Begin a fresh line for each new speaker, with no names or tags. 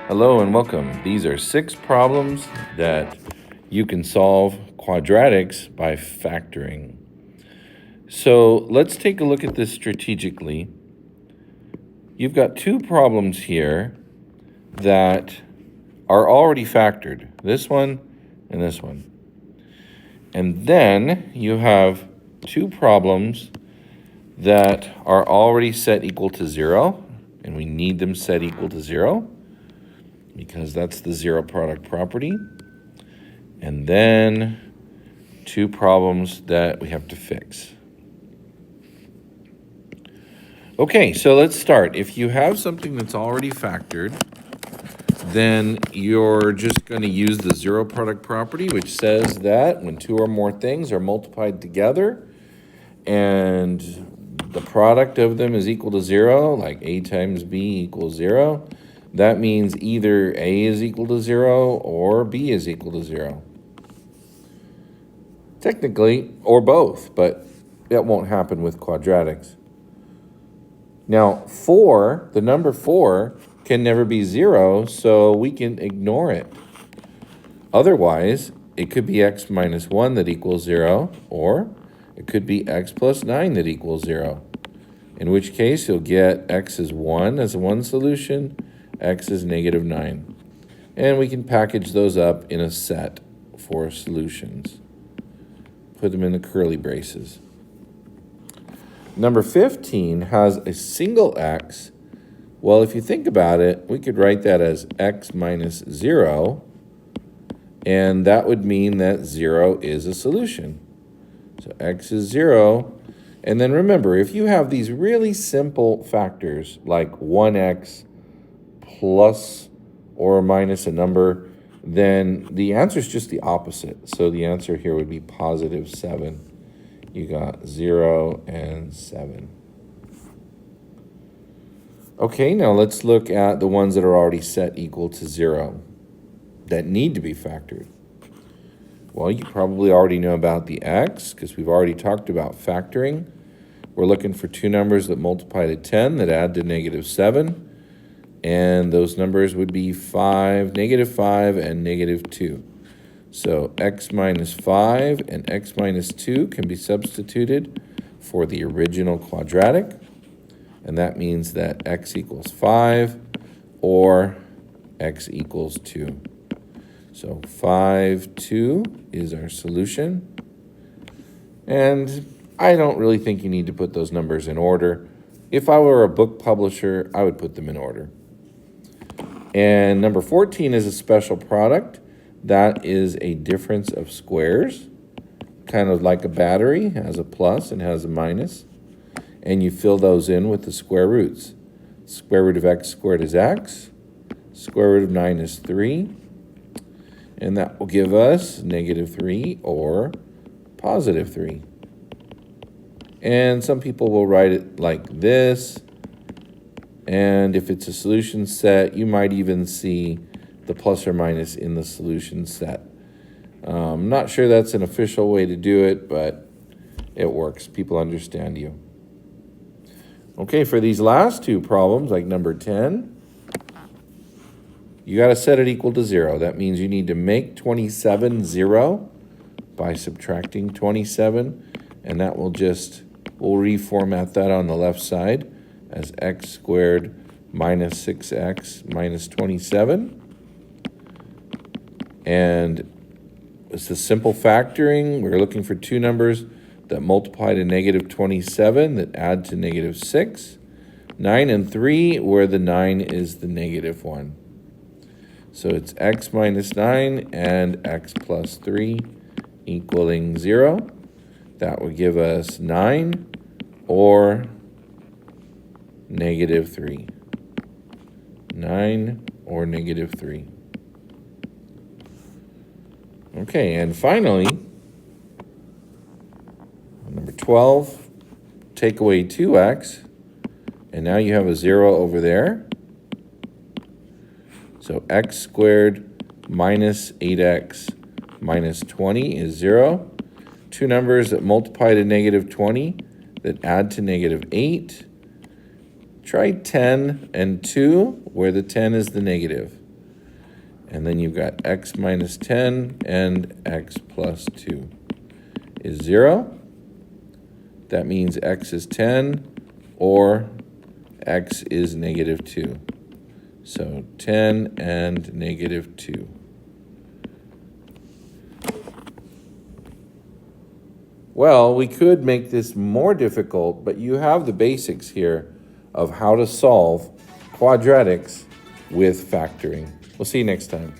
Hello and welcome. These are 6 problems that you can solve quadratics by factoring. So let's take a look at this strategically. You've got 2 problems here that are already factored, this one and this one. And then you have 2 problems that are already set equal to 0, and we need them set equal to 0. Because that's the zero product property. And then 2 problems that we have to fix. Okay, so let's start. If you have something that's already factored, then you're just going to use the zero product property, which says that when 2 or more things are multiplied together and the product of them is equal to 0, like A times B equals 0, that means either A is equal to 0 or B is equal to 0. Technically, or both, but that won't happen with quadratics. Now, 4, the number 4, can never be 0, so we can ignore it. Otherwise, it could be x minus 1 that equals 0, or it could be x plus 9 that equals 0. In which case, you'll get x is 1 as one solution, x is negative 9. And we can package those up in a set for solutions. Put them in the curly braces. Number 15 has a single x. Well, if you think about it, we could write that as x minus 0, and that would mean that 0 is a solution. So x is 0. And then remember, if you have these really simple factors like 1x plus or minus a number, then the answer is just the opposite. So the answer here would be positive 7. You got 0 and 7. Okay, now let's look at the ones that are already set equal to 0 that need to be factored. Well, you probably already know about the x because we've already talked about factoring. We're looking for 2 numbers that multiply to 10 that add to negative 7. And those numbers would be negative 5 and negative 2. So x minus 5 and x minus 2 can be substituted for the original quadratic. And that means that x equals 5 or x equals 2. So 5, 2 is our solution. And I don't really think you need to put those numbers in order. If I were a book publisher, I would put them in order. And number 14 is a special product. That is a difference of squares, kind of like a battery, has a plus and has a minus. And you fill those in with the square roots. Square root of x squared is x. Square root of 9 is 3. And that will give us negative 3 or positive 3. And some people will write it like this. And if it's a solution set, you might even see the plus or minus in the solution set. I'm not sure that's an official way to do it, but it works. People understand you. Okay, for these last 2 problems, like number 10, you got to set it equal to 0. That means you need to make 27 0 by subtracting 27, and that will we'll reformat that on the left side as x squared minus 6x minus 27. And it's a simple factoring. We're looking for 2 numbers that multiply to negative 27 that add to negative 6. 9 and 3, where the 9 is the negative 1. So it's x minus 9 and x plus 3 equaling 0. That would give us 9 or negative 3. 9 or negative 3. Okay, and finally, number 12, take away 2x, and now you have a 0 over there. So x squared minus 8x minus 20 is 0. 2 numbers that multiply to negative 20 that add to negative 8. Try 10 and 2, where the 10 is the negative. And then you've got x minus 10 and x plus 2 is 0. That means x is 10 or x is negative 2. So 10 and negative 2. Well, we could make this more difficult, but you have the basics here of how to solve quadratics with factoring. We'll see you next time.